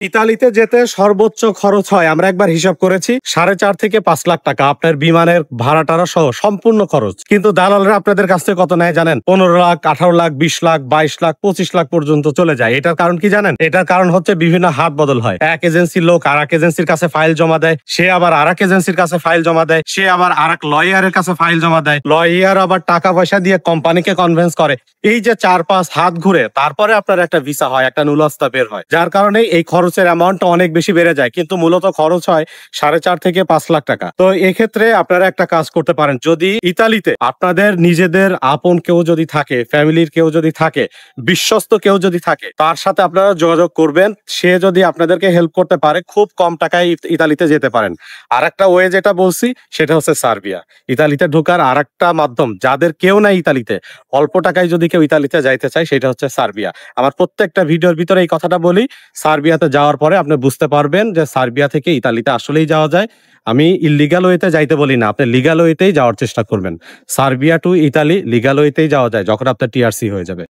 ইতালিতে যেতে সর্বোচ্চ খরচ হয় আমরা একবার হিসাব করেছি 4.5 থেকে 5 লাখ টাকা আপনার বিমানের ভাড়া টাড়া সহ সম্পূর্ণ খরচ। কিন্তু দালালরা আপনাদের কাছ থেকে কত নেয় জানেন? 15 লাখ, 18 লাখ, 20 লাখ, 22 লাখ, 25 লাখ পর্যন্ত চলে যায়। এটার কারণ কি জানেন? এটার কারণ হচ্ছে বিভিন্ন হাত বদল হয়। এক এজেন্সির লোক আর এক এজেন্সির কাছে ফাইল জমা দেয়, সে আবার আর এক এজেন্সির কাছে ফাইল জমা দেয়, সে আবার আর এক লয়ারের কাছে ফাইল জমা দেয়, লয়ার আবার টাকা পয়সা দিয়ে কোম্পানিকে কনভিন্স করে। এই যে 4-5 হাত ঘুরে তারপরে আপনার একটা ভিসা হয়, একটা নুলাস্তা বের হয়, যার কারণে এই খরচের অ্যামাউন্টটা অনেক বেশি বেড়ে যায়। কিন্তু মূলত খরচ হয় 4.5 থেকে 5 লাখ টাকা। তো এক্ষেত্রে আপনারা একটা কাজ করতে পারেন, যদি ইতালিতে আপনাদের নিজেদের আপন কেউ যদি থাকে, ফ্যামিলির কেউ যদি থাকে, বিশ্বস্ত কেউ যদি থাকে, তার সাথে আপনারা যোগাযোগ করবেন। সে যদি আপনাদেরকে হেল্প করতে পারে, খুব কম টাকায় ইতালিতে যেতে পারেন। আর একটা ওয়ে যেটা বলছি সেটা হচ্ছে সার্বিয়া। ইতালিতে ঢোকার আর একটা মাধ্যম, যাদের কেউ নাই ইতালিতে, অল্প টাকায় যদি কেউ ইতালিতে যাইতে চায়, সেটা হচ্ছে সার্বিয়া। আমার প্রত্যেকটা ভিডিওর ভিতরে এই কথাটা বলি। সার্বিয়াতে যাওয়ার পরে আপনি বুঝতে পারবেন যে সার্বিয়া থেকে ইতালিতে আসলেই যাওয়া যায়। আমি ইল্লিগাল ওয়েতে যাইতে বলি না, আপনি লিগাল ওয়েতেই যাওয়ার চেষ্টা করবেন। সার্বিয়া টু ইতালি লিগাল ওয়েতেই যাওয়া যায় যখন আপনার টিআরসি হয়ে যাবে।